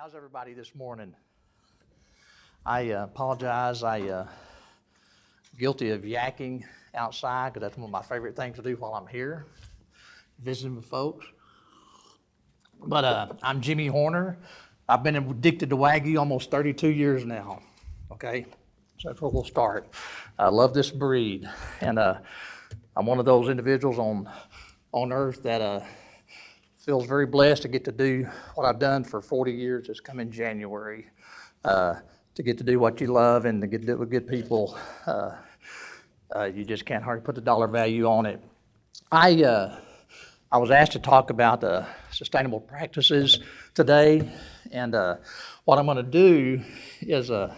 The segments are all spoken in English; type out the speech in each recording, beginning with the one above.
How's everybody this morning? I apologize. Guilty of yakking outside because that's one of my favorite things to do while I'm here, visiting with folks. But I'm Jimmy Horner. I've been addicted to Wagyu almost 32 years now. Okay, so that's where we'll start. I love this breed, and I'm one of those individuals on earth that feels very blessed to get to do what I've done for 40 years this coming January. To get to do what you love and to get to do it with good people, you just can't hardly put the dollar value on it. I was asked to talk about sustainable practices today, and what I'm going to do is I'm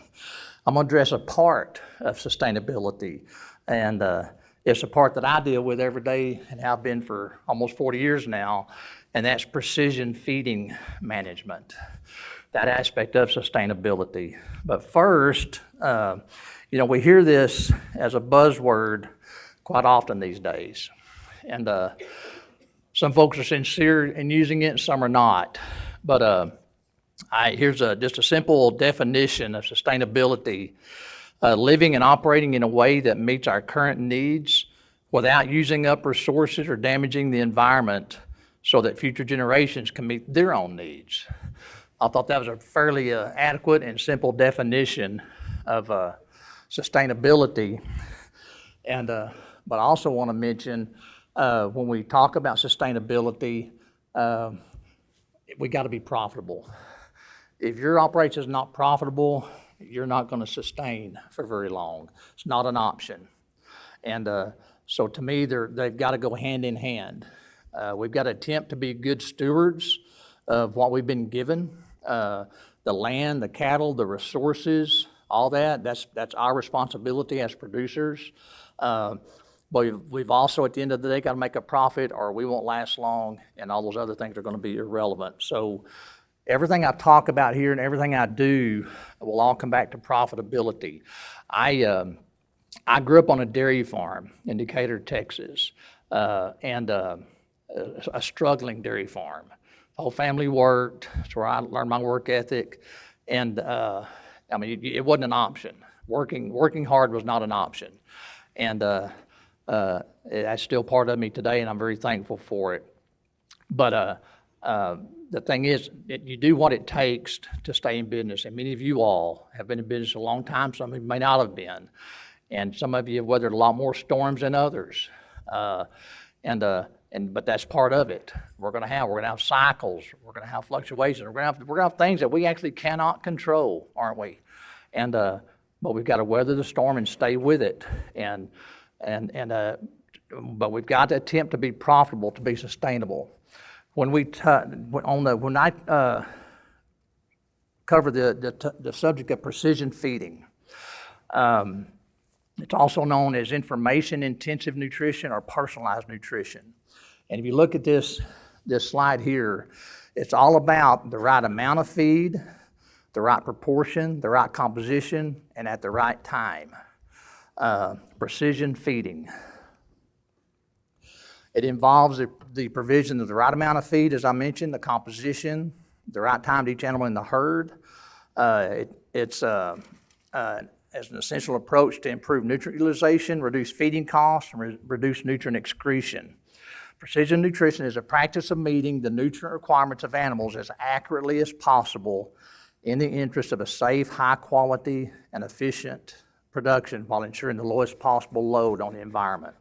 going to address a part of sustainability, and it's a part that I deal with every day and have been for almost 40 years now, and that's precision feeding management, that aspect of sustainability. But first, we hear this as a buzzword quite often these days, and some folks are sincere in using it and some are not. But here's just a simple definition of sustainability: living and operating in a way that meets our current needs without using up resources or damaging the environment so that future generations can meet their own needs. I thought that was a fairly adequate and simple definition of sustainability. And but I also want to mention when we talk about sustainability, we got to be profitable. If your operation is not profitable, you're not going to sustain for very long. It's not an option. And so to me, they've got to go hand in hand. We've got to attempt to be good stewards of what we've been given, the land, the cattle, the resources, all that. That's our responsibility as producers. But we've also, at the end of the day, got to make a profit or we won't last long, and all those other things are going to be irrelevant. So everything I talk about here and everything I do will all come back to profitability. I grew up on a dairy farm in Decatur, Texas, and a struggling dairy farm. The whole family worked. That's where I learned my work ethic, and it wasn't an option. Working hard was not an option, and that's still part of me today, and I'm very thankful for it. But the thing is, you do what it takes to stay in business, and many of you all have been in business a long time. Some of you may not have been, and some of you have weathered a lot more storms than others. But that's part of it. We're going to have cycles. We're going to have fluctuations. We're going to have things that we actually cannot control, aren't we? And but we've got to weather the storm and stay with it. But we've got to attempt to be profitable, to be sustainable. When I cover the subject of precision feeding, it's also known as information-intensive nutrition or personalized nutrition. And if you look at this slide here, it's all about the right amount of feed, the right proportion, the right composition, and at the right time. Precision feeding. It involves the provision of the right amount of feed, as I mentioned, the composition, the right time to each animal in the herd. It's as an essential approach to improve nutrient utilization, reduce feeding costs, and reduce nutrient excretion. Precision nutrition is a practice of meeting the nutrient requirements of animals as accurately as possible in the interest of a safe, high quality, and efficient production while ensuring the lowest possible load on the environment.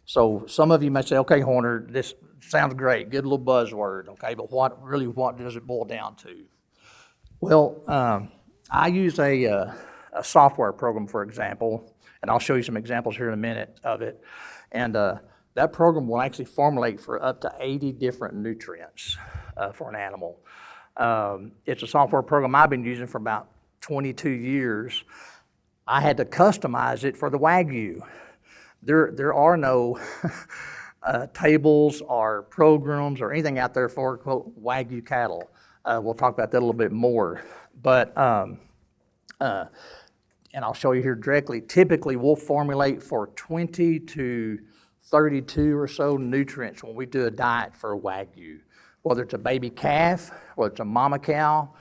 So some of you may say, okay, Horner, this sounds great, good little buzzword, okay, but what does it boil down to? Well, I use a software program, for example, and I'll show you some examples here in a minute of it. And that program will actually formulate for up to 80 different nutrients for an animal. It's a software program I've been using for about 22 years. I had to customize it for the Wagyu. There are no tables or programs or anything out there for, quote, Wagyu cattle. We'll talk about that a little bit more. But and I'll show you here directly, typically we'll formulate for 20 to 32 or so nutrients when we do a diet for a Wagyu. whether it's a baby calf, whether it's a mama cow,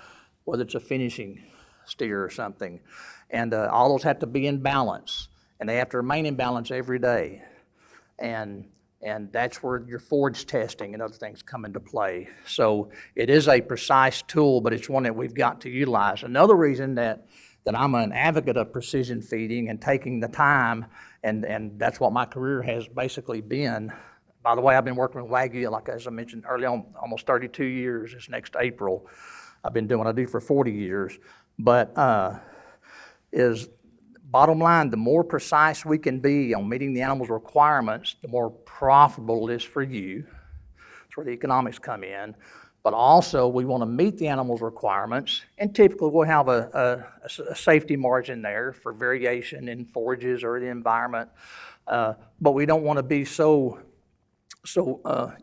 whether it's a finishing steer or something. And all those have to be in balance, and they have to remain in balance every day. And that's where your forage testing and other things come into play. So it is a precise tool, but it's one that we've got to utilize. Another reason that I'm an advocate of precision feeding and taking the time, and that's what my career has basically been. By the way, I've been working with Wagyu, like as I mentioned earlier on, almost 32 years this next April. I've been doing what I do for 40 years. But is bottom line, the more precise we can be on meeting the animal's requirements, the more profitable it is for you. That's where the economics come in. But also, we want to meet the animal's requirements, and typically we'll have a safety margin there for variation in forages or the environment. But we don't want to be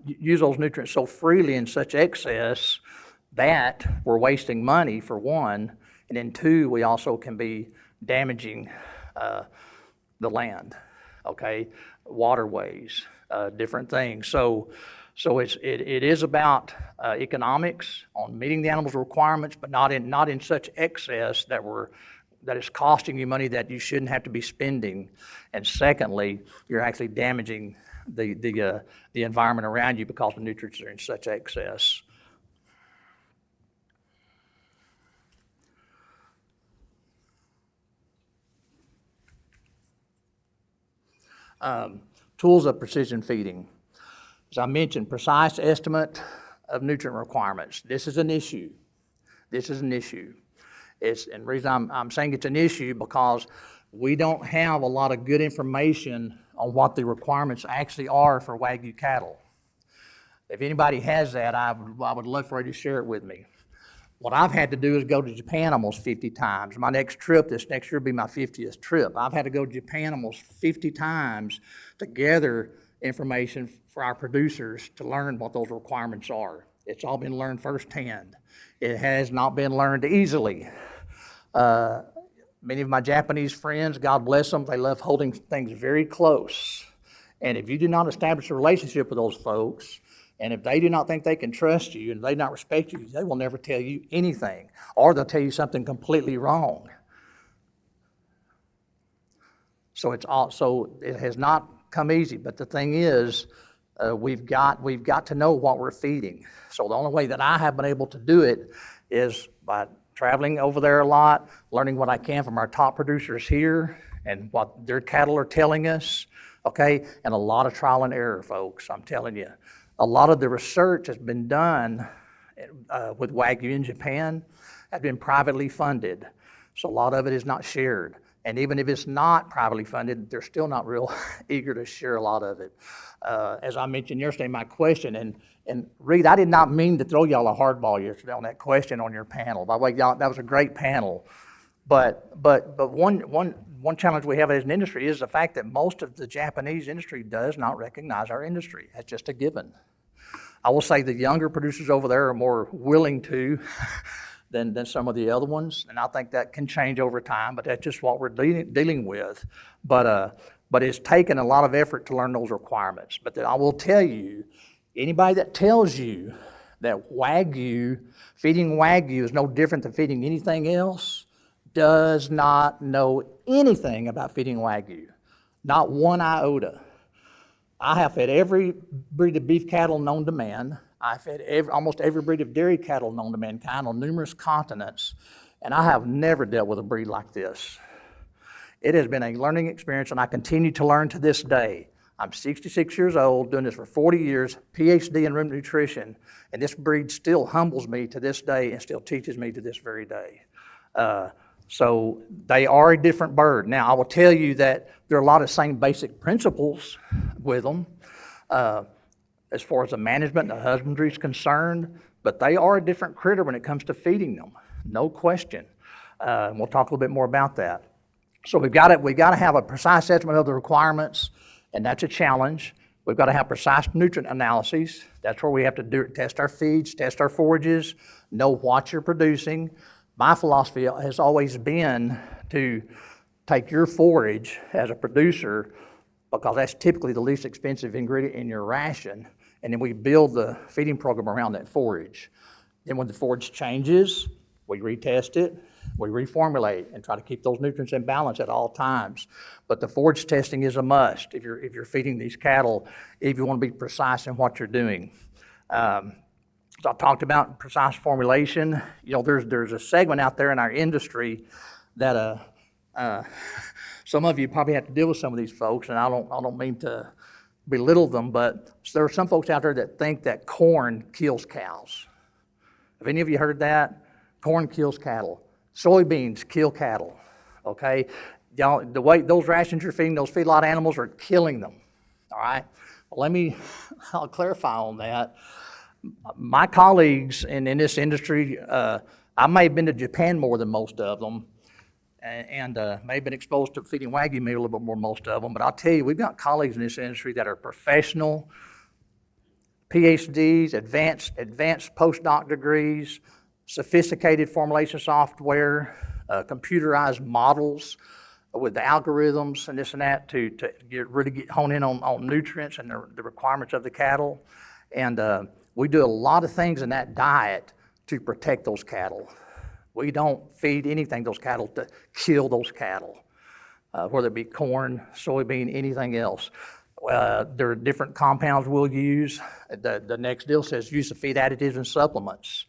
use those nutrients so freely in such excess that we're wasting money, for one, and then two, we also can be damaging the land, okay, waterways, different things. So it is about economics on meeting the animal's requirements, but not in such excess that is costing you money that you shouldn't have to be spending. And secondly, you're actually damaging the environment around you because the nutrients are in such excess. Tools of precision feeding. As I mentioned, precise estimate of nutrient requirements. This is an issue. And the reason I'm saying it's an issue because we don't have a lot of good information on what the requirements actually are for Wagyu cattle. If anybody has that, I would love for you to share it with me. What I've had to do is go to Japan almost 50 times. My next trip, this next year, will be my 50th trip. I've had to go to Japan almost 50 times to gather information for our producers to learn what those requirements are. It's all been learned firsthand. It has not been learned easily. Many of my Japanese friends, God bless them, they love holding things very close. And if you do not establish a relationship with those folks, and if they do not think they can trust you and they do not respect you, they will never tell you anything, or they'll tell you something completely wrong. So it has not come easy, but the thing is, we've got to know what we're feeding. So the only way that I have been able to do it is by traveling over there a lot, learning what I can from our top producers here and what their cattle are telling us, okay? And a lot of trial and error, folks, I'm telling you. A lot of the research has been done with Wagyu in Japan, has been privately funded. So a lot of it is not shared. And even if it's not privately funded, they're still not real eager to share a lot of it. As I mentioned yesterday, my question, and Reed, I did not mean to throw y'all a hardball yesterday on that question on your panel. By the way, y'all, that was a great panel. But one challenge we have as an industry is the fact that most of the Japanese industry does not recognize our industry. That's just a given. I will say the younger producers over there are more willing to than some of the other ones, and I think that can change over time, but that's just what we're dealing with. But it's taken a lot of effort to learn those requirements. But I will tell you, anybody that tells you that feeding Wagyu is no different than feeding anything else, does not know anything about feeding Wagyu, not one iota. I have fed every breed of beef cattle known to man. I fed almost every breed of dairy cattle known to mankind on numerous continents, and I have never dealt with a breed like this. It has been a learning experience, and I continue to learn to this day. I'm 66 years old, doing this for 40 years, Ph.D. in ruminant nutrition, and this breed still humbles me to this day and still teaches me to this very day. So they are a different bird. Now, I will tell you that there are a lot of same basic principles with them as far as the management and the husbandry is concerned, but they are a different critter when it comes to feeding them, no question. And we'll talk a little bit more about that. So we got to have a precise estimate of the requirements, and that's a challenge. We've got to have precise nutrient analyses. That's where we have to test our feeds, test our forages, know what you're producing. My philosophy has always been to take your forage as a producer, because that's typically the least expensive ingredient in your ration, and then we build the feeding program around that forage. Then when the forage changes, we retest it, we reformulate, and try to keep those nutrients in balance at all times. But the forage testing is a must if you're feeding these cattle, if you want to be precise in what you're doing. So I talked about precise formulation. You know, there's a segment out there in our industry that some of you probably have to deal with some of these folks, and I don't mean to belittle them, but there are some folks out there that think that corn kills cows. Have any of you heard that? Corn kills cattle. Soybeans kill cattle, okay? Y'all, the way those rations you're feeding those feedlot animals are killing them, all right? Well, I'll clarify on that. My colleagues in this industry, I may have been to Japan more than most of them, and may have been exposed to feeding Wagyu meat a little bit more than most of them, but I'll tell you, we've got colleagues in this industry that are professional, Ph.D s, advanced postdoc degrees, sophisticated formulation software, computerized models with the algorithms and this and that to really hone in on nutrients and the requirements of the cattle. And we do a lot of things in that diet to protect those cattle. We don't feed anything those cattle to kill those cattle, whether it be corn, soybean, anything else. There are different compounds we'll use. The next deal says use of feed additives and supplements.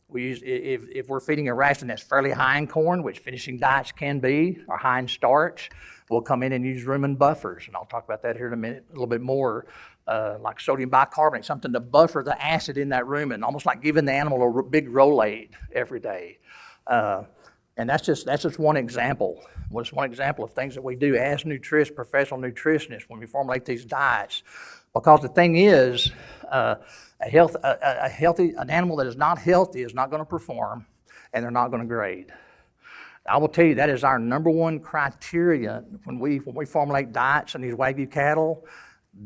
We use, if we're feeding a ration that's fairly high in corn, which finishing diets can be, or high in starch, we'll come in and use rumen buffers, and I'll talk about that here in a minute, a little bit more, like sodium bicarbonate, something to buffer the acid in that rumen, almost like giving the animal a big Rolade every day. And that's just one example. Well, it's one example of things that we do as professional nutritionists when we formulate these diets. Because the thing is, an animal that is not healthy is not going to perform, and they're not going to grade. I will tell you that is our number one criteria when we formulate diets in these Wagyu cattle.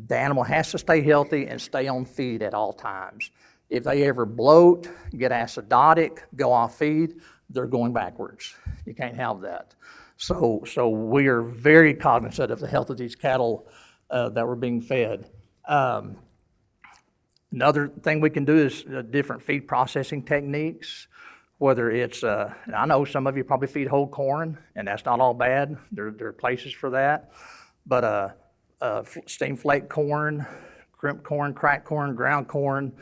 The animal has to stay healthy and stay on feed at all times. If they ever bloat, get acidotic, go off feed, they're going backwards. You can't have that. So we are very cognizant of the health of these cattle that we're being fed. Another thing we can do is different feed processing techniques, whether it's, I know some of you probably feed whole corn, and that's not all bad. There are places for that. But steam flake corn, crimp corn, cracked corn, ground corn,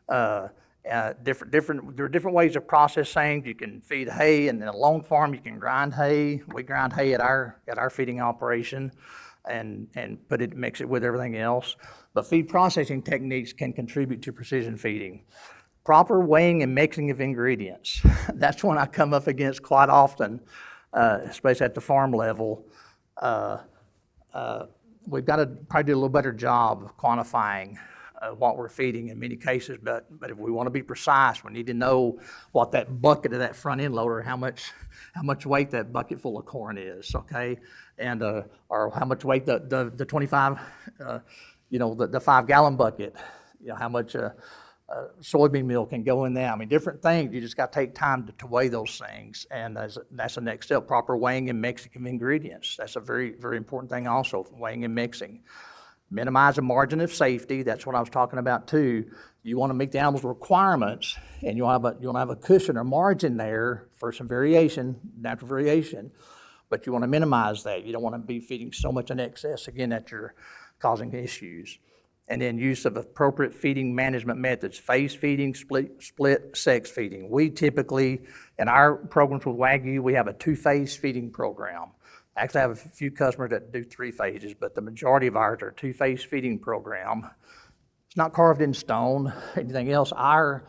there are different ways of processing. You can feed hay, and in a long farm you can grind hay. We grind hay at our feeding operation and mix it with everything else. But feed processing techniques can contribute to precision feeding. Proper weighing and mixing of ingredients. That's one I come up against quite often, especially at the farm level. We've got to probably do a little better job of quantifying what we're feeding in many cases, but if we want to be precise, we need to know what that bucket of that front end loader, how much weight that bucket full of corn is, okay? And or how much weight the 25, the 5-gallon bucket, how much soybean meal can go in there. I mean, different things. You just got to take time to weigh those things, and that's the next step. Proper weighing and mixing of ingredients. That's a very, very important thing also, weighing and mixing. Minimize the margin of safety. That's what I was talking about too. You want to meet the animal's requirements, and you want to have a cushion or margin there for some variation, natural variation, but you want to minimize that. You don't want to be feeding so much in excess, again, that you're causing issues. And then use of appropriate feeding management methods, phase feeding, split sex feeding. We typically, in our programs with Wagyu, we have a 2-phase feeding program. Actually, I have a few customers that do 3 phases, but the majority of ours are a 2-phase feeding program. It's not carved in stone, anything else. Our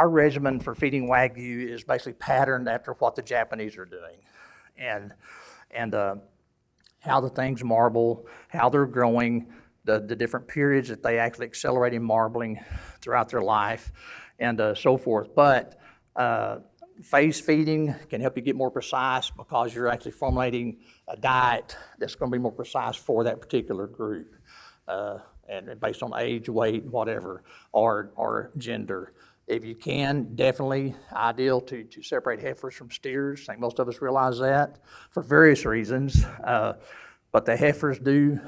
regimen for feeding Wagyu is basically patterned after what the Japanese are doing. And how the things marble, how they're growing, the different periods that they actually accelerate in marbling throughout their life, and so forth. But phase feeding can help you get more precise because you're actually formulating a diet that's going to be more precise for that particular group, and based on age, weight, whatever, or gender. If you can, definitely ideal to separate heifers from steers. I think most of us realize that for various reasons. But the heifers do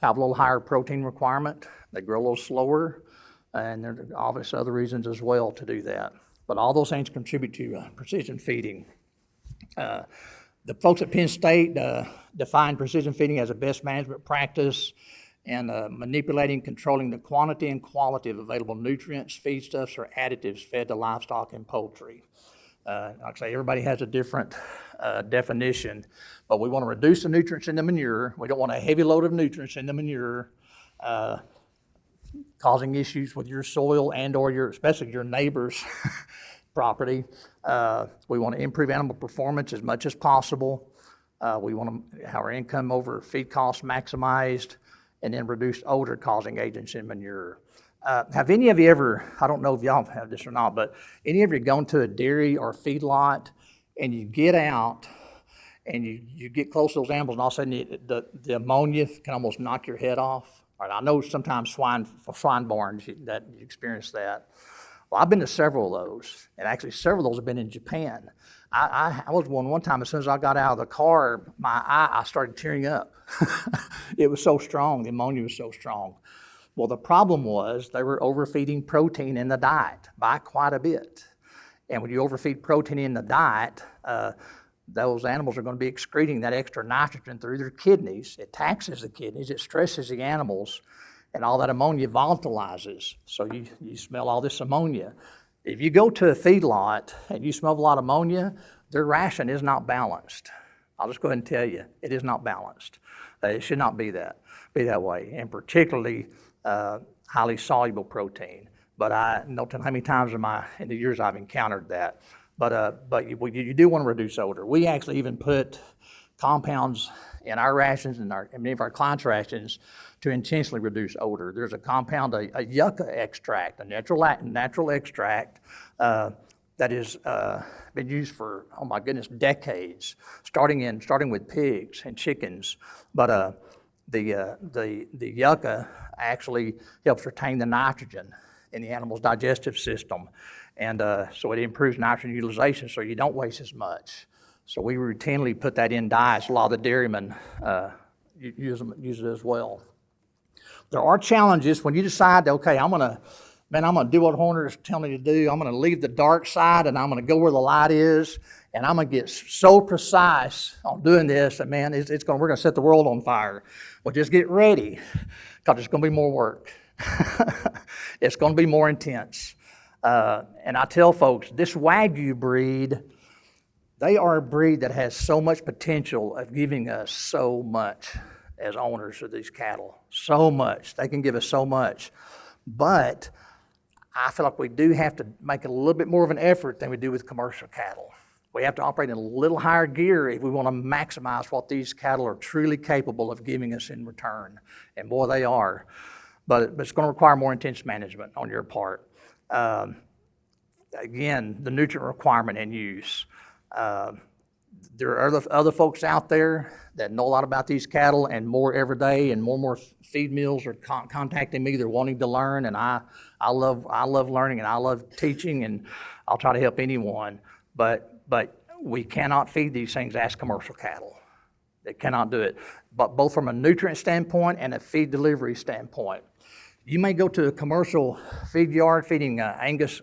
have a little higher protein requirement. They grow a little slower, and there are obvious other reasons as well to do that. But all those things contribute to precision feeding. The folks at Penn State define precision feeding as a best management practice and manipulating, controlling the quantity and quality of available nutrients, feedstuffs, or additives fed to livestock and poultry. Like I say, everybody has a different definition, but we want to reduce the nutrients in the manure. We don't want a heavy load of nutrients in the manure, causing issues with your soil and or especially your neighbor's property. We want to improve animal performance as much as possible. We want to have our income over feed costs maximized, and then reduce odor causing agents in manure. Have any of you ever, I don't know if y'all have this or not, but any of you gone to a dairy or feedlot and you get out and you get close to those animals and all of a sudden the ammonia can almost knock your head off? All right, I know sometimes swine barns that you experience that. Well, I've been to several of those, and actually several of those have been in Japan. I was one time, as soon as I got out of the car, I started tearing up. It was so strong, the ammonia was so strong. Well, the problem was they were overfeeding protein in the diet by quite a bit. And when you overfeed protein in the diet, those animals are going to be excreting that extra nitrogen through their kidneys. It taxes the kidneys, it stresses the animals, and all that ammonia volatilizes. So you smell all this ammonia. If you go to a feedlot and you smell a lot of ammonia, their ration is not balanced. I'll just go ahead and tell you, it is not balanced. It should not be that way, and particularly highly soluble protein. But I don't know how many times in the years I've encountered that. But you do want to reduce odor. We actually even put compounds in our rations and many of our clients' rations to intentionally reduce odor. There's a compound, a yucca extract, a natural extract that has been used for, oh my goodness, decades, starting with pigs and chickens. But the yucca actually helps retain the nitrogen in the animal's digestive system, and so it improves nitrogen utilization, so you don't waste as much. So we routinely put that in diets. A lot of the dairymen use it as well. There are challenges when you decide, okay, I'm gonna do what Horner's telling me to do. I'm gonna leave the dark side and I'm gonna go where the light is, and I'm gonna get so precise on doing this that, man, we're gonna set the world on fire. Well, just get ready, because it's gonna be more work. It's gonna be more intense. And I tell folks, this Wagyu breed, they are a breed that has so much potential of giving us so much as owners of these cattle. So much. They can give us so much. But I feel like we do have to make a little bit more of an effort than we do with commercial cattle. We have to operate in a little higher gear if we want to maximize what these cattle are truly capable of giving us in return. And boy, they are. But it's going to require more intense management on your part. Again, the nutrient requirement and use. There are other folks out there that know a lot about these cattle and more every day, and more feed mills are contacting me. They're wanting to learn, and I love learning, and I love teaching, and I'll try to help anyone. But we cannot feed these things as commercial cattle. They cannot do it. But both from a nutrient standpoint and a feed delivery standpoint. You may go to a commercial feed yard feeding Angus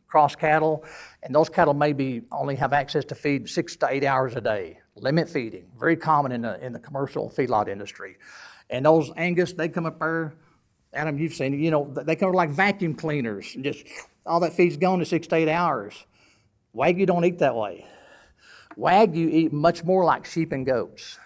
cross cattle, and those cattle maybe only have access to feed 6 to 8 hours a day. Limit feeding, very common in the commercial feedlot industry. And those Angus, they come up there, Adam, you've seen it, they come like vacuum cleaners, and just all that feed's gone in 6 to 8 hours. Wagyu don't eat that way. Wagyu eat much more like sheep and goats.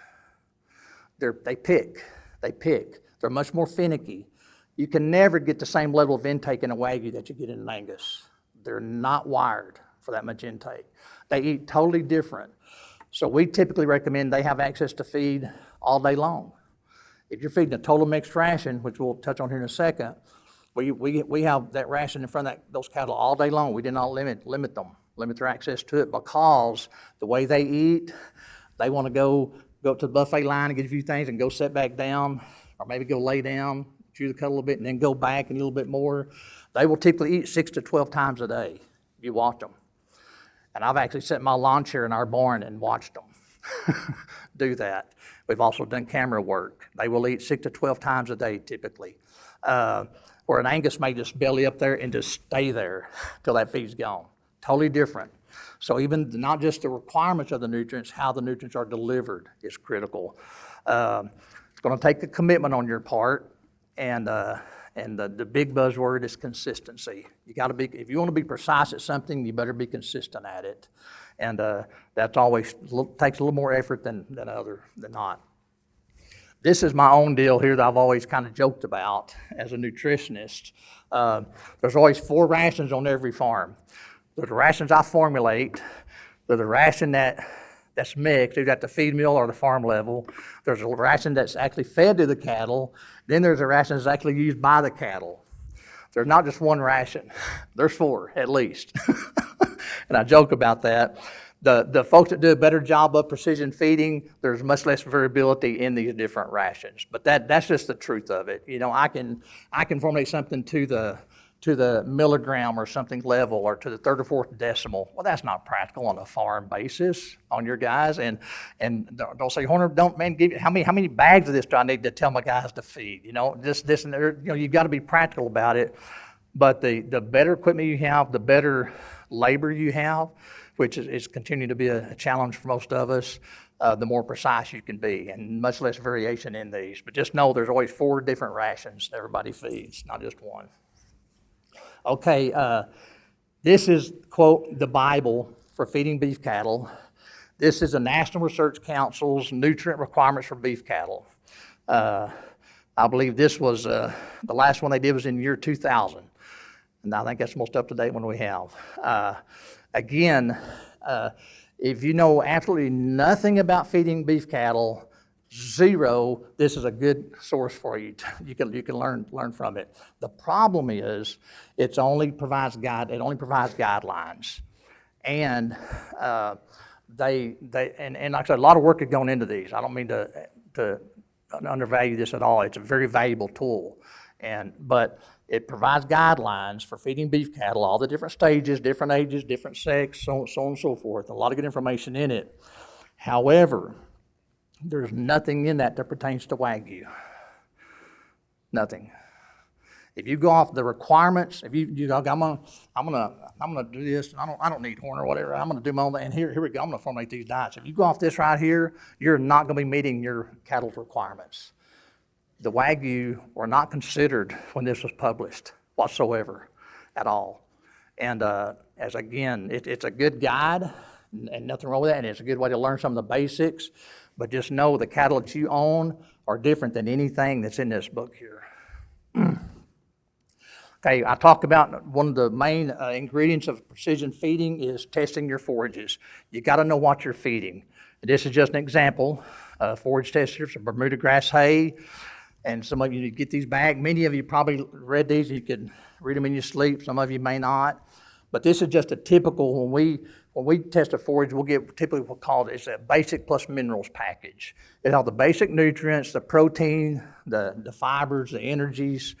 They pick. They're much more finicky. You can never get the same level of intake in a Wagyu that you get in an Angus. They're not wired for that much intake. They eat totally different. So we typically recommend they have access to feed all day long. If you're feeding a total mixed ration, which we'll touch on here in a second, we have that ration in front of those cattle all day long. We do not limit their access to it, because the way they eat, they want to go up to the buffet line and get a few things and go sit back down, or maybe go lay down, chew the cud a little bit, and then go back and eat a little bit more. They will typically eat 6 to 12 times a day. You watch them. And I've actually sat in my lawn chair in our barn and watched them. do that. We've also done camera work. They will eat 6 to 12 times a day typically. Or an Angus may just belly up there and just stay there till that feed's gone. Totally different. So even not just the requirements of the nutrients, how the nutrients are delivered is critical. It's going to take a commitment on your part, and the big buzzword is consistency. You got to be, if you want to be precise at something, you better be consistent at it, and that's always takes a little more effort than not. This is my own deal here that I've always kind of joked about as a nutritionist. There's always 4 rations on every farm. There's the rations I formulate. There's a ration that's mixed, either at the feed mill or the farm level. There's a ration that's actually fed to the cattle. Then there's a ration that's actually used by the cattle. There's not just one ration. There's 4 at least. And I joke about that. The folks that do a better job of precision feeding, there's much less variability in these different rations. But that's just the truth of it. You know, I can formulate something to the milligram or something level, or to the 3rd or 4th decimal. Well, that's not practical on a farm basis on your guys. And don't say, Horner, how many bags of this do I need to tell my guys to feed? You know, this and there. You know, you've got to be practical about it. But the better equipment you have, the better labor you have, which is continuing to be a challenge for most of us, the more precise you can be, and much less variation in these. But just know there's always 4 different rations everybody feeds, not just one. Okay, this is, quote, the Bible for feeding beef cattle. This is the National Research Council's nutrient requirements for beef cattle. I believe this was, the last one they did was in the year 2000. And I think that's the most up-to-date one we have. Again, if you know absolutely nothing about feeding beef cattle, 0, this is a good source for you. You can learn from it. The problem is it only provides guidelines, and they like I said, a lot of work has gone into these. I don't mean to undervalue this at all. It's a very valuable tool, but it provides guidelines for feeding beef cattle, all the different stages, different ages, different sex, so on and so forth. A lot of good information in it. However, there's nothing in that pertains to Wagyu. Nothing. If you go off the requirements, if you go, I'm gonna do this, and I don't need Horner or whatever. I'm gonna do my own thing, and here we go. I'm gonna formulate these diets. If you go off this right here, you're not gonna be meeting your cattle's requirements. The Wagyu were not considered when this was published whatsoever, at all. And it's a good guide, and nothing wrong with that. And it's a good way to learn some of the basics. But just know the cattle that you own are different than anything that's in this book here. Okay, I talked about one of the main ingredients of precision feeding is testing your forages. You got to know what you're feeding. This is just an example. Forage testers, some Bermuda grass hay, and some of you get these back. Many of you probably read these. You could read them in your sleep. Some of you may not. But this is just a typical, when we test a forage, we'll get typically what's called it's a basic plus minerals package. It has the basic nutrients, the protein, the fibers, the energies,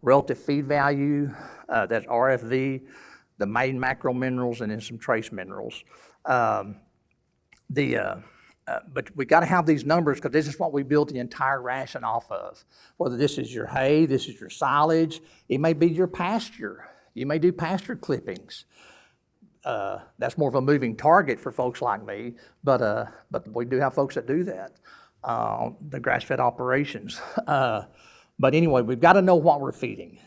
relative feed value, that's RFV, the main macro minerals, and then some trace minerals. But we got to have these numbers because this is what we build the entire ration off of. Whether this is your hay, this is your silage, it may be your pasture. You may do pasture clippings. That's more of a moving target for folks like me, but we do have folks that do that, the grass-fed operations. But anyway, we've got to know what we're feeding.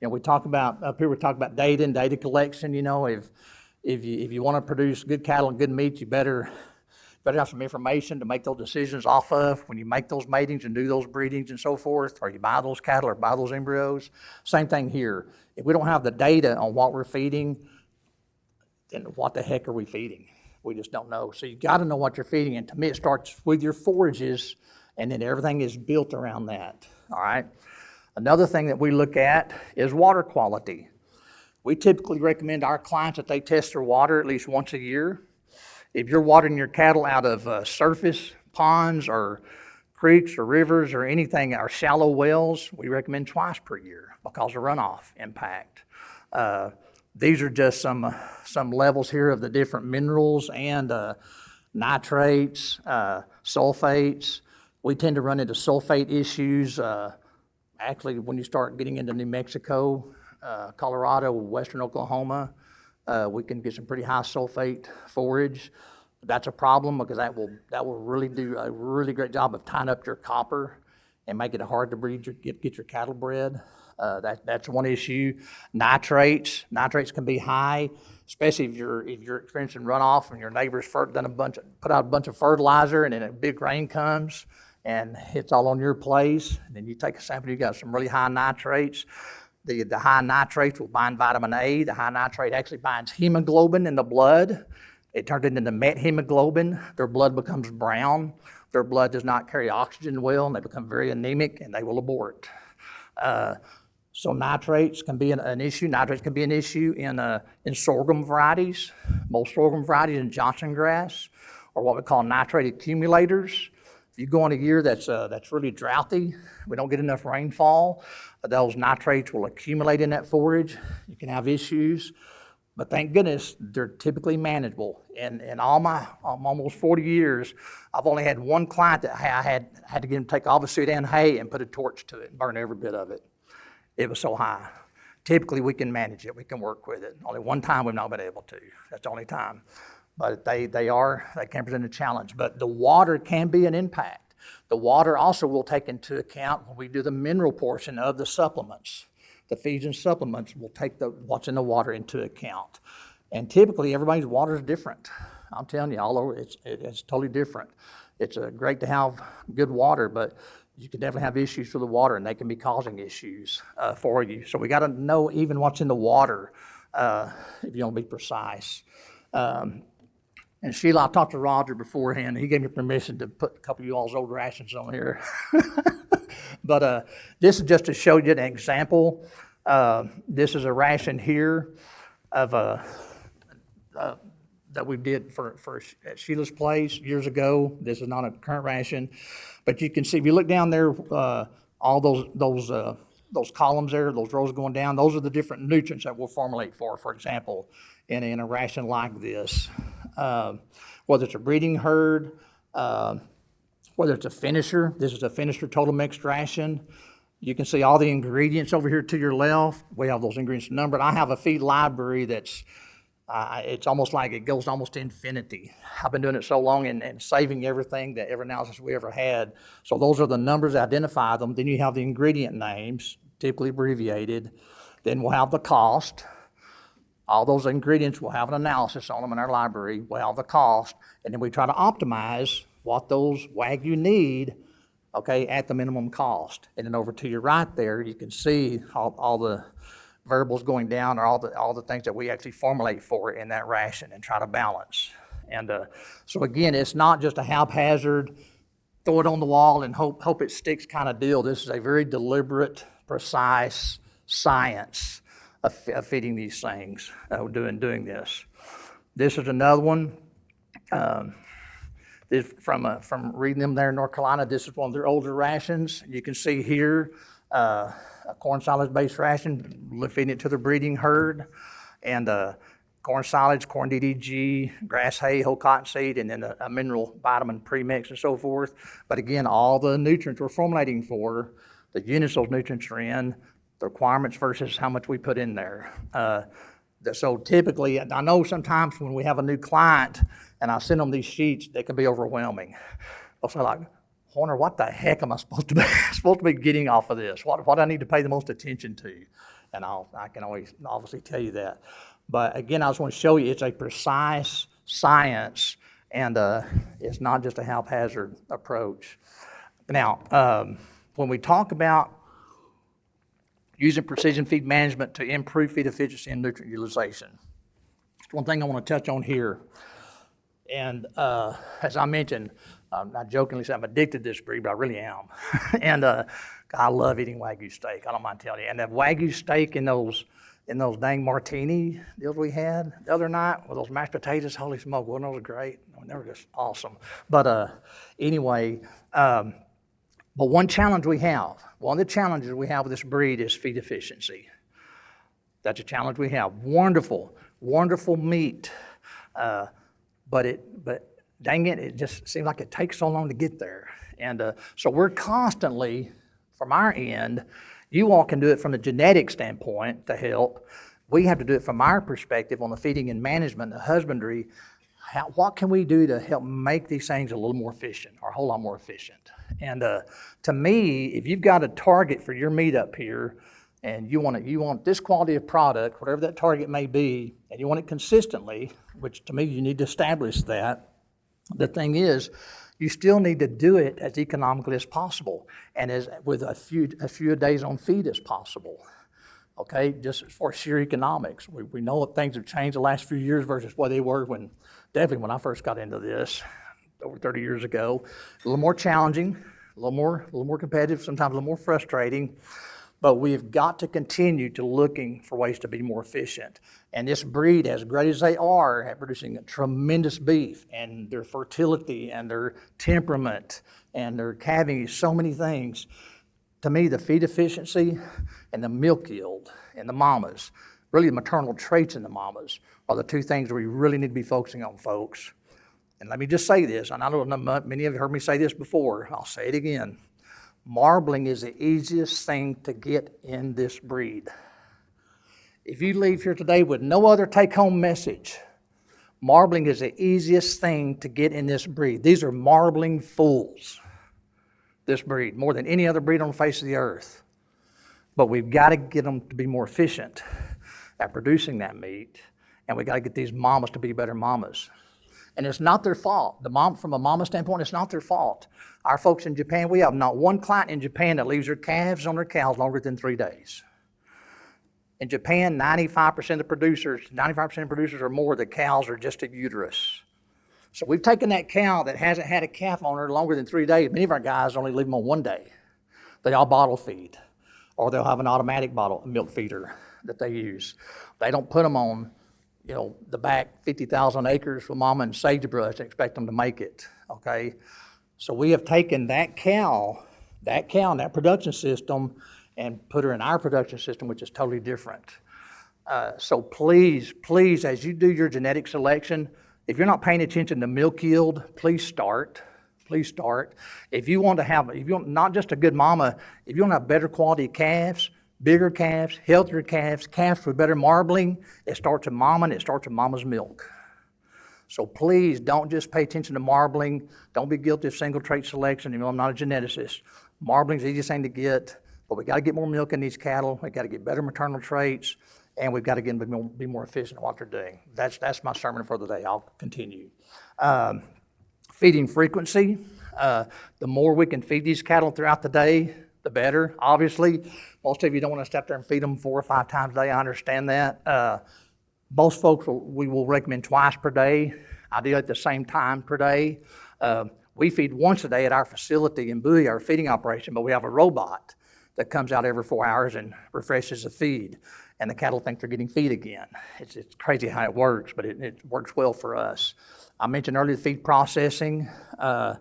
You know, we talk about data and data collection. You know, if you want to produce good cattle and good meat, you better have some information to make those decisions off of when you make those matings and do those breedings and so forth, or you buy those cattle or buy those embryos. Same thing here. If we don't have the data on what we're feeding, then what the heck are we feeding? We just don't know. So you got to know what you're feeding, and to me it starts with your forages, and then everything is built around that, all right? Another thing that we look at is water quality. We typically recommend our clients that they test their water at least once a year. If you're watering your cattle out of surface ponds or creeks or rivers or anything, or shallow wells, we recommend twice per year because of runoff impact. These are just some levels here of the different minerals and nitrates, sulfates. We tend to run into sulfate issues. Actually, when you start getting into New Mexico, Colorado, western Oklahoma, we can get some pretty high sulfate forage. That's a problem because that will really do a really great job of tying up your copper and make it hard to get your cattle bred. That's one issue. Nitrates can be high, especially if you're experiencing runoff and your neighbor's put out a bunch of fertilizer and then a big rain comes and it's all on your place. And then you take a sample, you got some really high nitrates. The high nitrates will bind vitamin A. The high nitrate actually binds hemoglobin in the blood. It turns it into methemoglobin. Their blood becomes brown. Their blood does not carry oxygen well, and they become very anemic, and they will abort. So nitrates can be an issue. Nitrates can be an issue in sorghum varieties. Most sorghum varieties in Johnson grass are what we call nitrate accumulators. If you go on a year that's really droughty, we don't get enough rainfall, those nitrates will accumulate in that forage. You can have issues. But thank goodness, they're typically manageable. In all my almost 40 years, I've only had one client that I had to get him to take all the Sudan hay and put a torch to it and burn every bit of it. It was so high. Typically, we can manage it. We can work with it. Only one time we've not been able to. That's the only time. But they can present a challenge. But the water can be an impact. The water also will take into account when we do the mineral portion of the supplements. The feeds and supplements will take what's in the water into account. And typically, everybody's water is different. I'm telling you, all over, it's totally different. It's great to have good water, but you can definitely have issues with the water, and they can be causing issues for you. So we got to know even what's in the water if you want to be precise. And Sheila, I talked to Roger beforehand. He gave me permission to put a couple of you all's old rations on here. But this is just to show you an example. This is a ration here of that we did for at Sheila's place years ago. This is not a current ration, but you can see if you look down there, all those columns there, those rows going down, those are the different nutrients that we'll formulate for example, in a ration like this. Whether it's a breeding herd, whether it's a finisher, this is a finisher total mixed ration. You can see all the ingredients over here to your left. We have those ingredients numbered. I have a feed library that's, it's almost like it goes almost to infinity. I've been doing it so long and saving everything, that every analysis we ever had. So those are the numbers that identify them. Then you have the ingredient names, typically abbreviated. Then we'll have the cost. All those ingredients, we'll have an analysis on them in our library. We'll have the cost, and then we try to optimize what those Wagyu need, okay, at the minimum cost. And then over to your right there, you can see all the variables going down, or all the things that we actually formulate for in that ration and try to balance. And so again, it's not just a haphazard, throw it on the wall and hope it sticks kind of deal. This is a very deliberate, precise science of feeding these things, doing this. This is another one. This from reading them there in North Carolina. This is one of their older rations. You can see here a corn solids based ration, feeding it to the breeding herd, and corn solids, corn DDG, grass hay, whole cottonseed, and then a mineral vitamin premix and so forth. But again, all the nutrients we're formulating for, the units those nutrients are in, the requirements versus how much we put in there. So typically, I know sometimes when we have a new client and I send them these sheets, they can be overwhelming. They'll say like, Horner, what the heck am I supposed to be getting off of this? What do I need to pay the most attention to? And I can always obviously tell you that. But again, I just want to show you it's a precise science, and it's not just a haphazard approach. Now, when we talk about using precision feed management to improve feed efficiency and nutrient utilization, one thing I want to touch on here. And as I mentioned, I jokingly say I'm addicted to this breed, but I really am. And I love eating Wagyu steak. I don't mind telling you. And that Wagyu steak in those dang martini deals we had the other night with those mashed potatoes, holy smoke, wasn't those great? I mean, they were just awesome. But anyway, but one of the challenges we have with this breed is feed efficiency. That's a challenge we have. Wonderful meat. But dang it, it just seems like it takes so long to get there. And so we're constantly, from our end, you all can do it from the genetic standpoint to help. We have to do it from our perspective on the feeding and management, the husbandry. What can we do to help make these things a little more efficient, or a whole lot more efficient? And to me, if you've got a target for your meat up here, and you want this quality of product, whatever that target may be, and you want it consistently, which to me you need to establish that. The thing is, you still need to do it as economically as possible, and as with a few days on feed as possible. Okay, just for sheer economics. We know that things have changed the last few years versus what they were definitely when I first got into this over 30 years ago. A little more challenging, a little more competitive, sometimes a little more frustrating. But we've got to continue to looking for ways to be more efficient. And this breed, as great as they are at producing a tremendous beef, and their fertility and their temperament and their calving, so many things, to me, the feed efficiency and the milk yield in the mamas, really the maternal traits in the mamas, are the two things we really need to be focusing on, folks. And let me just say this, and I don't know, many of you heard me say this before, I'll say it again. Marbling is the easiest thing to get in this breed. If you leave here today with no other take-home message, marbling is the easiest thing to get in this breed. These are marbling fools, this breed, more than any other breed on the face of the earth. But we've got to get them to be more efficient at producing that meat, and we've got to get these mamas to be better mamas. And it's not their fault. From a mama standpoint, it's not their fault. Our folks in Japan, we have not one client in Japan that leaves their calves on their cows longer than 3 days. In Japan, 95% of producers or more, the cows are just a uterus. So we've taken that cow that hasn't had a calf on her longer than 3 days. Many of our guys only leave them on 1 day. They all bottle feed, or they'll have an automatic milk feeder that they use. They don't put them on the back 50,000 acres with mama and sagebrush and expect them to make it, okay? So we have taken that cow and that production system and put her in our production system, which is totally different. So please, as you do your genetic selection, if you're not paying attention to milk yield, please start. If you want not just a good mama, if you want to have better quality calves, bigger calves, healthier calves, calves with better marbling, it starts with mama and it starts with mama's milk. So please don't just pay attention to marbling. Don't be guilty of single trait selection. I'm not a geneticist. Marbling's the easiest thing to get, but we got to get more milk in these cattle. We got to get better maternal traits, and we've got to get them to be more efficient at what they're doing. That's my sermon for the day. I'll continue. Feeding frequency. The more we can feed these cattle throughout the day, the better. Obviously, most of you don't want to step there and feed them 4 or 5 times a day. I understand that. Most folks we will recommend twice per day. I do it at the same time per day. We feed once a day at our facility in Bowie, our feeding operation, but we have a robot that comes out every 4 hours and refreshes the feed, and the cattle think they're getting feed again. It's crazy how it works, but it works well for us. I mentioned earlier feed processing. I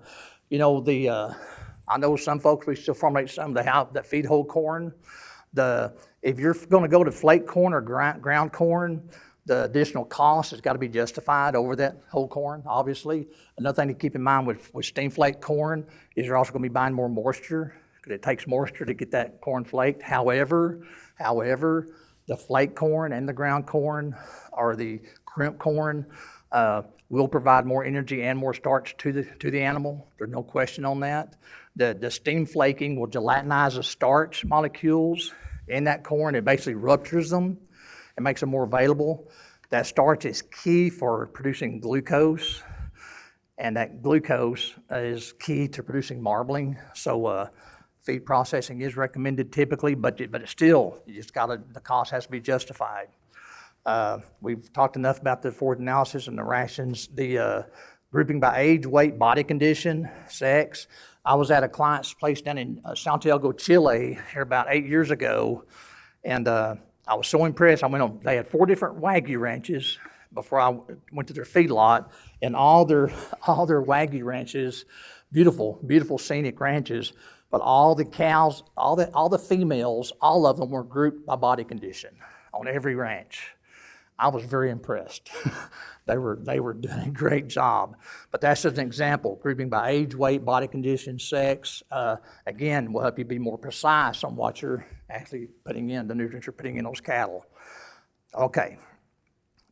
know some folks, we still formulate some that feed whole corn. If you're going to go to flake corn or ground corn, the additional cost has got to be justified over that whole corn, obviously. Another thing to keep in mind with steam flake corn is you're also going to be buying more moisture, because it takes moisture to get that corn flaked. However, the flake corn and the ground corn, or the crimp corn, will provide more energy and more starch to the animal. There's no question on that. The steam flaking will gelatinize the starch molecules in that corn. It basically ruptures them and makes them more available. That starch is key for producing glucose, and that glucose is key to producing marbling. So feed processing is recommended typically, but it's still, the cost has to be justified. We've talked enough about the forward analysis and the rations, the grouping by age, weight, body condition, sex. I was at a client's place down in Santiago, Chile, here about 8 years ago, and I was so impressed. They had 4 different Wagyu ranches before I went to their feedlot, and all their Wagyu ranches, beautiful, beautiful scenic ranches, but all the cows, all the females, all of them were grouped by body condition on every ranch. I was very impressed. They were doing a great job. But that's just an example, grouping by age, weight, body condition, sex. Again, will help you be more precise on what you're actually putting in, the nutrients you're putting in those cattle. Okay,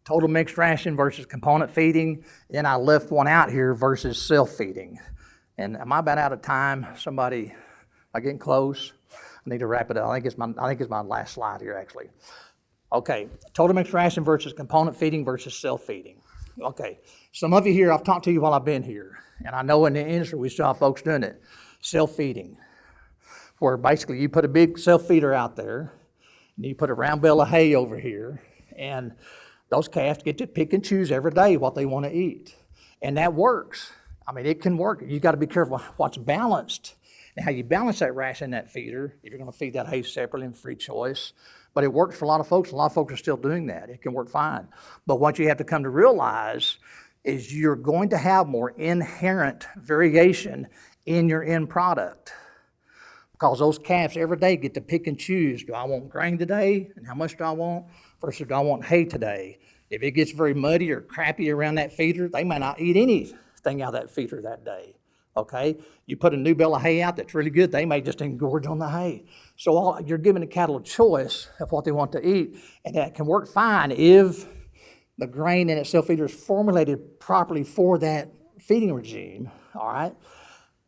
total mixed ration versus component feeding. Then I left one out here versus self-feeding. And am I about out of time? Somebody, am I getting close? I need to wrap it up. I think it's my last slide here, actually. Okay, total mixed ration versus component feeding versus self-feeding. Okay, some of you here, I've talked to you while I've been here, and I know in the industry we still have folks doing it. Self-feeding, where basically you put a big self-feeder out there, and you put a round bale of hay over here, and those calves get to pick and choose every day what they want to eat. And that works. I mean, it can work. You got to be careful what's balanced. And how you balance that ration, that feeder, if you're going to feed that hay separately and free choice. But it works for a lot of folks. A lot of folks are still doing that. It can work fine. But what you have to come to realize is you're going to have more inherent variation in your end product. Because those calves every day get to pick and choose. Do I want grain today? And how much do I want? Versus do I want hay today? If it gets very muddy or crappy around that feeder, they may not eat anything out of that feeder that day. Okay, you put a new bale of hay out that's really good, they may just engorge on the hay. So you're giving the cattle a choice of what they want to eat, and that can work fine if the grain in itself feeder is formulated properly for that feeding regime, all right?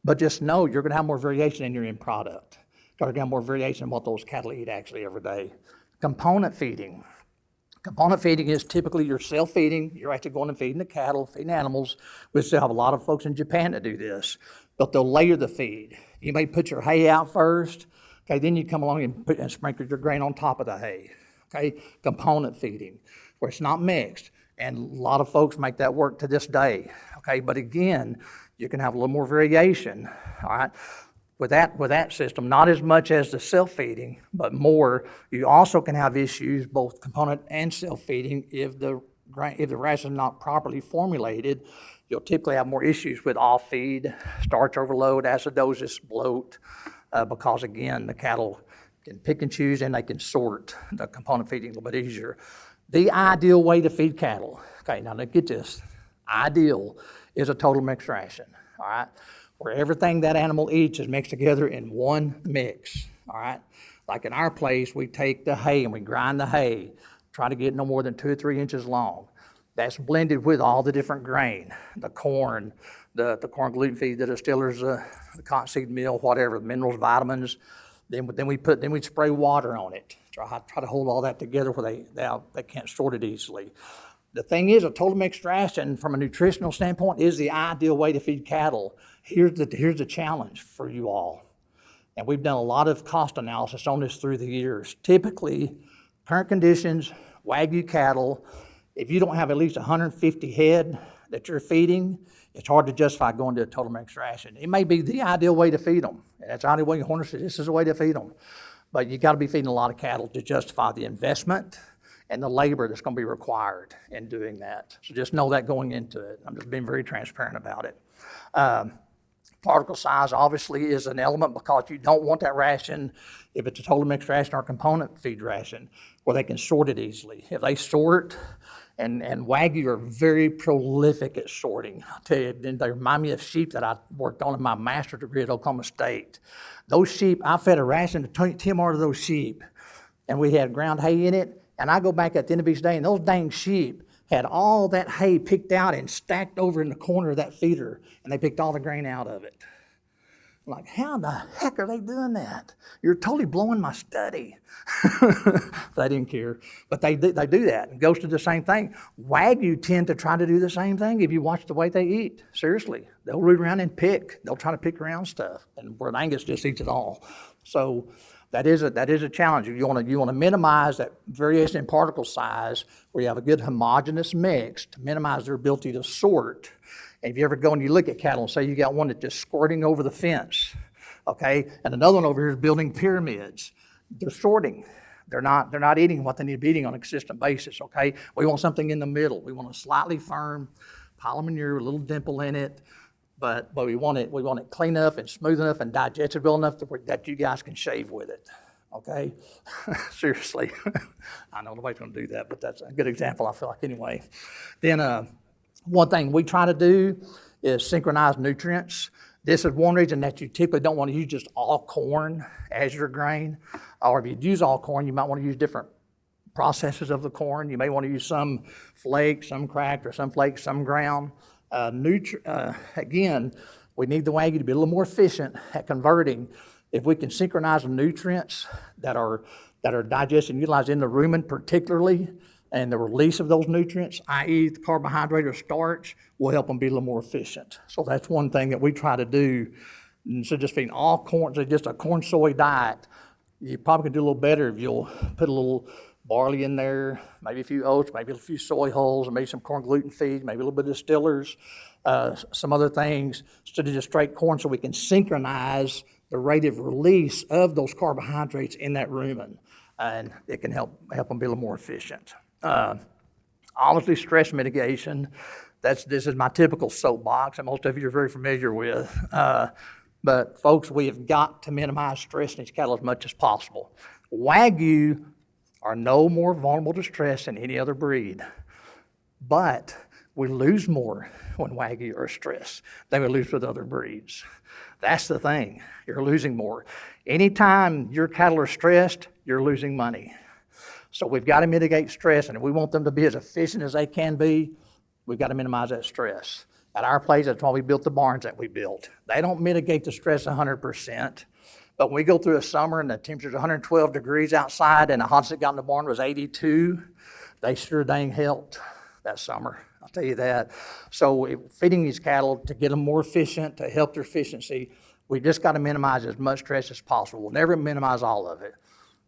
But just know you're gonna have more variation in your end product. You're gonna have more variation in what those cattle eat actually every day. Component feeding. Component feeding is typically your self-feeding. You're actually going and feeding the cattle, feeding animals. We still have a lot of folks in Japan that do this, but they'll layer the feed. You may put your hay out first, okay, then you come along and sprinkle your grain on top of the hay, okay? Component feeding, where it's not mixed, and a lot of folks make that work to this day, okay? But again, you can have a little more variation, all right? With that system, not as much as the self-feeding, but more. You also can have issues, both component and self-feeding, if the ration is not properly formulated. You'll typically have more issues with off-feed, starch overload, acidosis, bloat, because again, the cattle can pick and choose and they can sort the component feeding a little bit easier. The ideal way to feed cattle, okay, now get this, ideal is a total mixed ration, all right? Where everything that animal eats is mixed together in one mix, all right? Like in our place, we take the hay and we grind the hay, try to get no more than 2 or 3 inches long. That's blended with all the different grain, the corn, the corn gluten feed, the distillers, the cottonseed meal, whatever, the minerals, vitamins. Then we spray water on it. Try to hold all that together where they can't sort it easily. The thing is, a total mixed ration from a nutritional standpoint is the ideal way to feed cattle. Here's the challenge for you all. And we've done a lot of cost analysis on this through the years. Typically, current conditions, Wagyu cattle, if you don't have at least 150 head that you're feeding, it's hard to justify going to a total mixed ration. It may be the ideal way to feed them. And that's the ideal way Horner says, this is the way to feed them. But you gotta be feeding a lot of cattle to justify the investment and the labor that's gonna be required in doing that. So just know that going into it. I'm just being very transparent about it. Particle size obviously is an element because you don't want that ration, if it's a total mixed ration or component feed ration, where they can sort it easily. If they sort, and Wagyu are very prolific at sorting. I'll tell you, they remind me of sheep that I worked on in my master's degree at Oklahoma State. Those sheep, I fed a ration to 10 more of those sheep, and we had ground hay in it, and I go back at the end of each day, and those dang sheep had all that hay picked out and stacked over in the corner of that feeder, and they picked all the grain out of it. I'm like, how the heck are they doing that? You're totally blowing my study. They didn't care, but they do that. It goes to the same thing. Wagyu tend to try to do the same thing if you watch the way they eat. Seriously, they'll root around and pick. They'll try to pick around stuff, and where Angus just eats it all. So that is a challenge. You want to minimize that variation in particle size where you have a good homogeneous mix to minimize their ability to sort. And if you ever go and you look at cattle and say you got one that's just squirting over the fence, okay, and another one over here is building pyramids, they're sorting. They're not eating what they need to be eating on a consistent basis, okay? We want something in the middle. We want a slightly firm pile of manure, a little dimple in it, but we want it clean enough and smooth enough and digestible enough that you guys can shave with it, okay? Seriously. I know nobody's gonna do that, but that's a good example, I feel like, anyway. Then one thing we try to do is synchronize nutrients. This is one reason that you typically don't want to use just all corn as your grain, or if you use all corn, you might want to use different processes of the corn. You may want to use some flaked, some cracked, or some flaked, some ground. Again, we need the Wagyu to be a little more efficient at converting. If we can synchronize the nutrients that are digested and utilized in the rumen particularly, and the release of those nutrients, i.e. the carbohydrate or starch, will help them be a little more efficient. So that's one thing that we try to do. Instead of just feeding all corn, so just a corn soy diet, you probably can do a little better if you'll put a little barley in there, maybe a few oats, maybe a few soy hulls, maybe some corn gluten feed, maybe a little bit of distillers, some other things, instead of just straight corn, so we can synchronize the rate of release of those carbohydrates in that rumen, and it can help them be a little more efficient. Obviously, stress mitigation, this is my typical soapbox, and most of you are very familiar with. But folks, we have got to minimize stress in these cattle as much as possible. Wagyu are no more vulnerable to stress than any other breed, but we lose more when Wagyu are stressed than we lose with other breeds. That's the thing, you're losing more. Anytime your cattle are stressed, you're losing money. So we've got to mitigate stress, and if we want them to be as efficient as they can be, we've got to minimize that stress. At our place, that's why we built the barns that we built. They don't mitigate the stress 100%, but when we go through a summer and the temperature's 112 degrees outside and the hottest that got in the barn was 82, they sure dang helped that summer, I'll tell you that. So feeding these cattle to get them more efficient, to help their efficiency, we just got to minimize as much stress as possible. We'll never minimize all of it.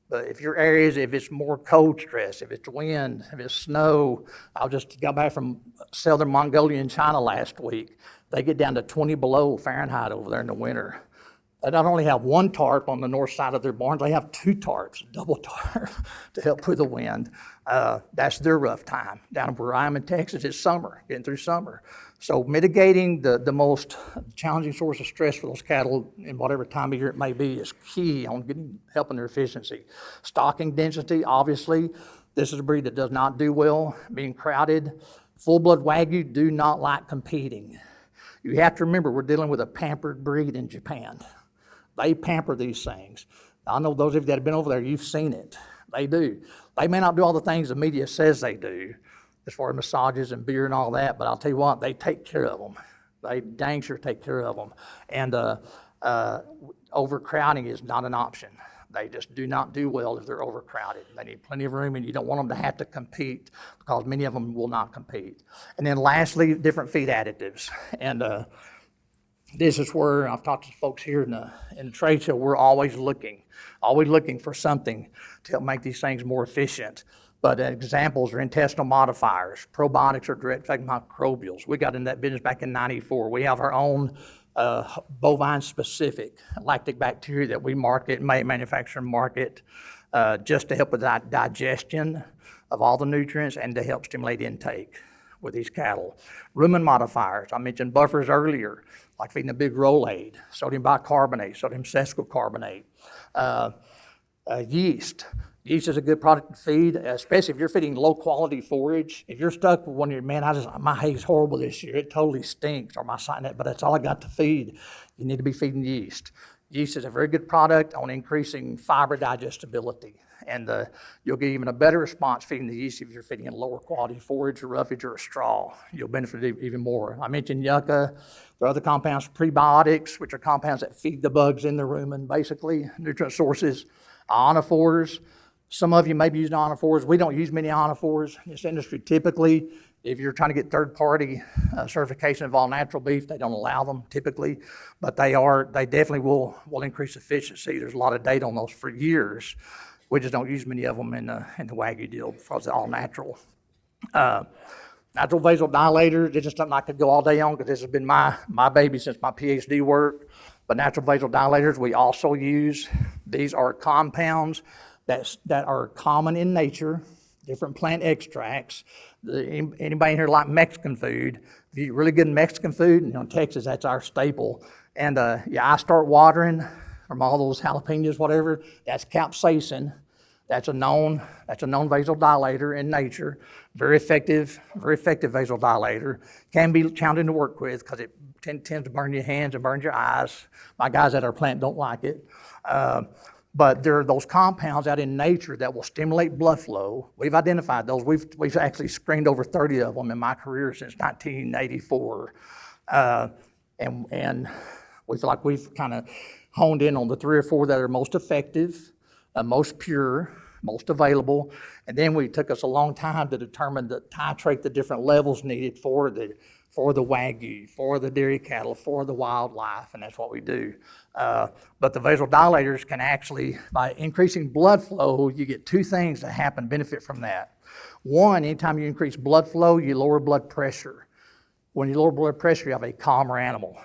But if your areas, if it's more cold stress, if it's wind, if it's snow, I just got back from southern Mongolia and China last week. They get down to 20 below Fahrenheit over there in the winter. They not only have one tarp on the north side of their barns, they have two tarps, double tarp, to help with the wind. That's their rough time. Down where I am in Texas, it's summer, getting through summer. So mitigating the most challenging source of stress for those cattle in whatever time of year it may be is key on helping their efficiency. Stocking density, obviously, this is a breed that does not do well being crowded. Full-blood Wagyu do not like competing. You have to remember, we're dealing with a pampered breed in Japan. They pamper these things. I know those of you that have been over there, you've seen it. They do. They may not do all the things the media says they do, as far as massages and beer and all that, but I'll tell you what, they take care of them. They dang sure take care of them. And overcrowding is not an option. They just do not do well if they're overcrowded. They need plenty of room, and you don't want them to have to compete, because many of them will not compete. And then lastly, different feed additives. And this is where I've talked to folks here in the trade show. We're always looking for something to help make these things more efficient. But examples are intestinal modifiers, probiotics, or direct-effect microbials. We got in that business back in '94. We have our own bovine-specific lactic bacteria that we market, manufacture and market, just to help with the digestion of all the nutrients and to help stimulate intake with these cattle. Rumen modifiers, I mentioned buffers earlier, like feeding a big Rolade, sodium bicarbonate, sodium sesquicarbonate, yeast. Yeast is a good product to feed, especially if you're feeding low quality forage. If you're stuck with one of your, man, my hay's horrible this year, it totally stinks, or my cyanide, but that's all I got to feed. You need to be feeding yeast. Yeast is a very good product on increasing fiber digestibility, and you'll get even a better response feeding the yeast if you're feeding a lower quality forage or roughage or a straw. You'll benefit even more. I mentioned yucca. There are other compounds, prebiotics, which are compounds that feed the bugs in the rumen, basically, nutrient sources, ionophores. Some of you may be using ionophores. We don't use many ionophores in this industry. Typically, if you're trying to get third-party certification of all natural beef, they don't allow them typically, but they definitely will increase efficiency. There's a lot of data on those for years. We just don't use many of them in the Wagyu deal because they're all natural. Natural vasodilators, it's just something I could go all day on because this has been my baby since my Ph.D. work. But natural vasodilators we also use. These are compounds that are common in nature, different plant extracts. Anybody in here like Mexican food? If you eat really good Mexican food, in Texas, that's our staple. And I start watering from all those jalapenos, whatever, that's capsaicin. That's a known vasodilator in nature. Very effective vasodilator. Can be challenging to work with because it tends to burn your hands and burn your eyes. My guys at our plant don't like it. But there are those compounds out in nature that will stimulate blood flow. We've identified those. We've actually screened over 30 of them in my career since 1984. And we feel like we've kind of honed in on the 3 or 4 that are most effective, most pure, most available. And then we took us a long time to determine to titrate the different levels needed for the Wagyu, for the dairy cattle, for the wildlife, and that's what we do. But the vasodilators can actually, by increasing blood flow, you get 2 things that happen, benefit from that. One, anytime you increase blood flow, you lower blood pressure. When you lower blood pressure, you have a calmer animal.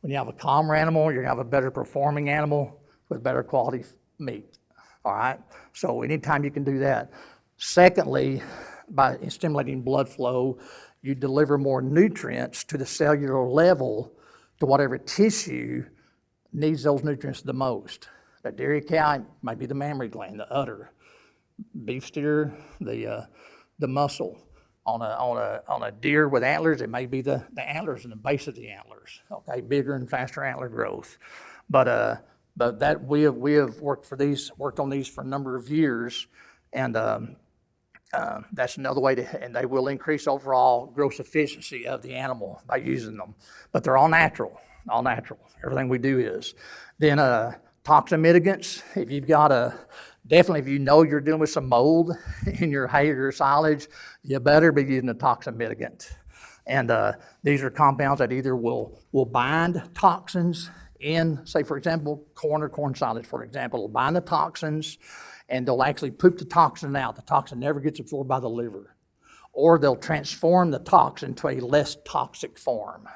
When you have a calmer animal, you're gonna have a better performing animal with better quality meat, all right? So anytime you can do that. Secondly, by stimulating blood flow, you deliver more nutrients to the cellular level to whatever tissue needs those nutrients the most. The dairy cow might be the mammary gland, the udder. Beef steer, the muscle. On a deer with antlers, it may be the antlers and the base of the antlers. Okay, bigger and faster antler growth. But that we have worked on these for a number of years, and that's another way and they will increase overall gross efficiency of the animal by using them. But they're all natural. Everything we do is. Then toxin mitigants, if you've got definitely if you know you're dealing with some mold in your hay or your silage, you better be using a toxin mitigant. And these are compounds that either will bind toxins in, say for example, corn or corn silage, for example, will bind the toxins, and they'll actually poop the toxin out. The toxin never gets absorbed by the liver. Or they'll transform the toxin to a less toxic form,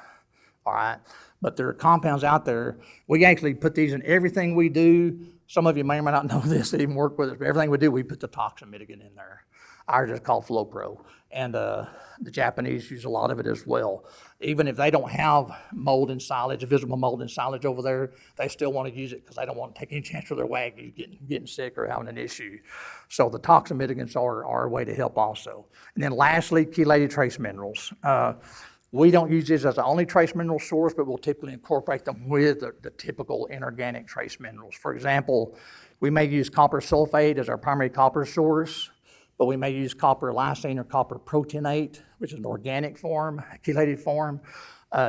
all right? But there are compounds out there. We actually put these in everything we do. Some of you may or may not know this, they even work with us, but everything we do, we put the toxin mitigant in there. Ours is called FlowPro, and the Japanese use a lot of it as well. Even if they don't have mold in silage, visible mold in silage over there, they still want to use it because they don't want to take any chance of their Wagyu getting sick or having an issue. So the toxin mitigants are a way to help also. And then lastly, chelated trace minerals. We don't use these as the only trace mineral source, but we'll typically incorporate them with the typical inorganic trace minerals. For example, we may use copper sulfate as our primary copper source, but we may use copper lysine or copper proteinate, which is an organic form, a chelated form,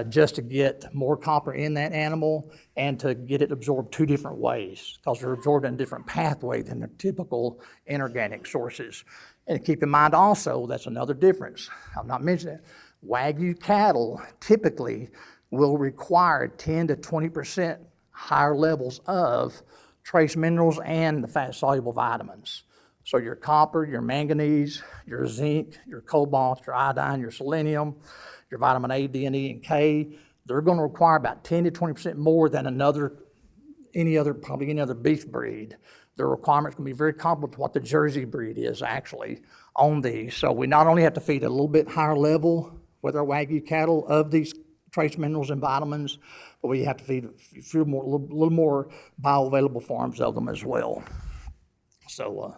just to get more copper in that animal and to get it absorbed 2 different ways, because they're absorbed in a different pathway than the typical inorganic sources. And keep in mind also, that's another difference. I'm not mentioning it. Wagyu cattle typically will require 10 to 20% higher levels of trace minerals and the fat-soluble vitamins. So your copper, your manganese, your zinc, your cobalt, your iodine, your selenium, your vitamin A, D, and E, and K, they're going to require about 10 to 20% more than any other beef breed. Their requirements can be very comparable to what the Jersey breed is actually on these. So we not only have to feed a little bit higher level with our Wagyu cattle of these trace minerals and vitamins, but we have to feed a little more bioavailable forms of them as well. So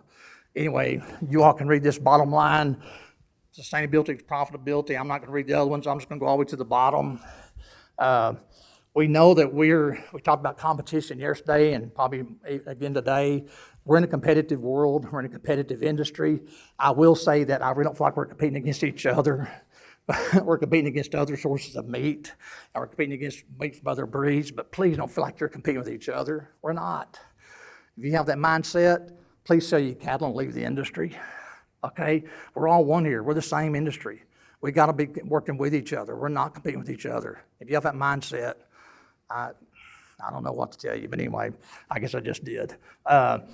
anyway, you all can read this bottom line. Sustainability, profitability. I'm not going to read the other ones. I'm just going to go all the way to the bottom. We know that we talked about competition yesterday and probably again today. We're in a competitive world. We're in a competitive industry. I will say that I really don't feel like we're competing against each other. We're competing against other sources of meat, and we're competing against meat from other breeds, but please don't feel like you're competing with each other. We're not. If you have that mindset, please sell your cattle and leave the industry, okay? We're all one here. We're the same industry. We got to be working with each other. We're not competing with each other. If you have that mindset, I don't know what to tell you, but anyway, I guess I just did. But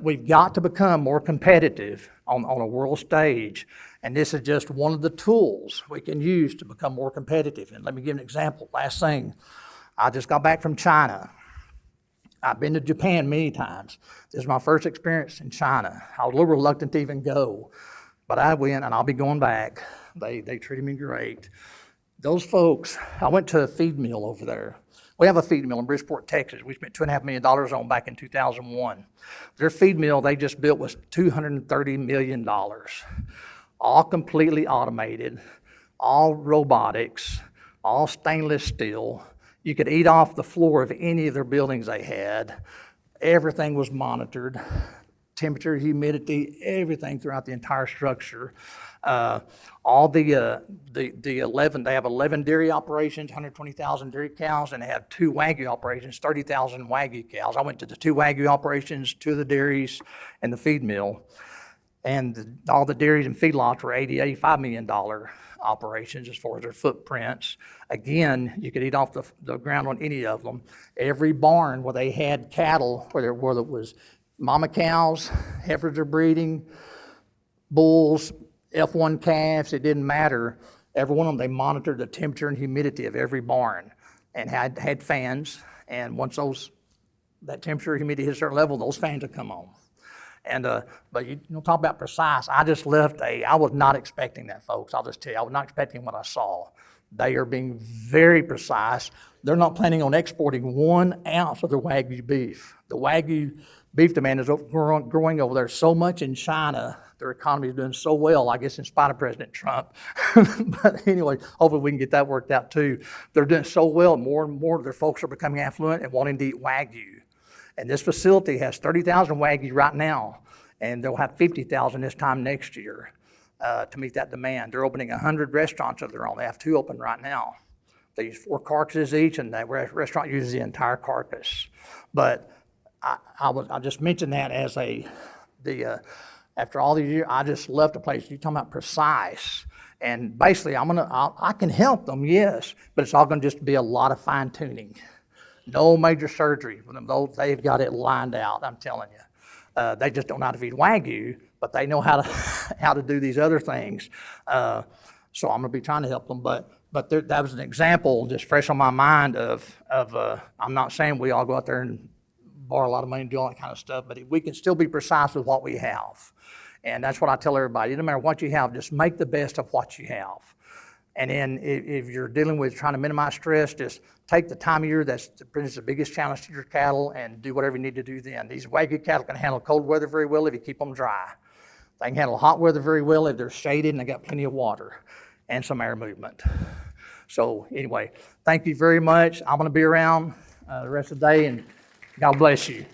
we've got to become more competitive on a world stage, and this is just one of the tools we can use to become more competitive. And let me give an example. Last thing, I just got back from China. I've been to Japan many times. This is my first experience in China. I was a little reluctant to even go, but I went, and I'll be going back. They treated me great. Those folks, I went to a feed mill over there. We have a feed mill in Bridgeport, Texas. We spent $2.5 million on back in 2001. Their feed mill they just built was $230 million, all completely automated, all robotics, all stainless steel. You could eat off the floor of any of their buildings they had. Everything was monitored, temperature, humidity, everything throughout the entire structure. All the 11, they have 11 dairy operations, 120,000 dairy cows, and they have 2 Wagyu operations, 30,000 Wagyu cows. I went to the 2 Wagyu operations, 2 of the dairies, and the feed mill. And all the dairies and feedlots were $85 million operations as far as their footprints. Again, you could eat off the ground on any of them. Every barn where they had cattle, whether it was mama cows, heifers are breeding, bulls, F1 calves, it didn't matter. Every one of them, they monitored the temperature and humidity of every barn and had fans. And once that temperature and humidity hit a certain level, those fans would come on. And but you talk about precise. I just left I was not expecting that, folks. I'll just tell you, I was not expecting what I saw. They are being very precise. They're not planning on exporting 1 ounce of their Wagyu beef. The Wagyu beef demand is growing over there so much in China. Their economy is doing so well, I guess in spite of President Trump. But anyway, hopefully we can get that worked out too. They're doing so well, more and more of their folks are becoming affluent and wanting to eat Wagyu. And this facility has 30,000 Wagyu right now, and they'll have 50,000 this time next year to meet that demand. They're opening 100 restaurants of their own. They have 2 open right now. They use 4 carcasses each, and that restaurant uses the entire carcass. But I just mentioned that as after all these years, I just love the place. You're talking about precise. And basically, I can help them, yes, but it's all gonna just be a lot of fine tuning. No major surgery. They've got it lined out, I'm telling you. They just don't know how to feed Wagyu, but they know how to do these other things. So I'm gonna be trying to help them, but that was an example just fresh on my mind of I'm not saying we all go out there and borrow a lot of money and do all that kind of stuff, but we can still be precise with what we have. And that's what I tell everybody. It doesn't matter what you have, just make the best of what you have. And then if you're dealing with trying to minimize stress, just take the time of year that presents the biggest challenge to your cattle and do whatever you need to do then. These Wagyu cattle can handle cold weather very well if you keep them dry. They can handle hot weather very well if they're shaded and they got plenty of water and some air movement. So anyway, thank you very much. I'm gonna be around the rest of the day, and God bless you.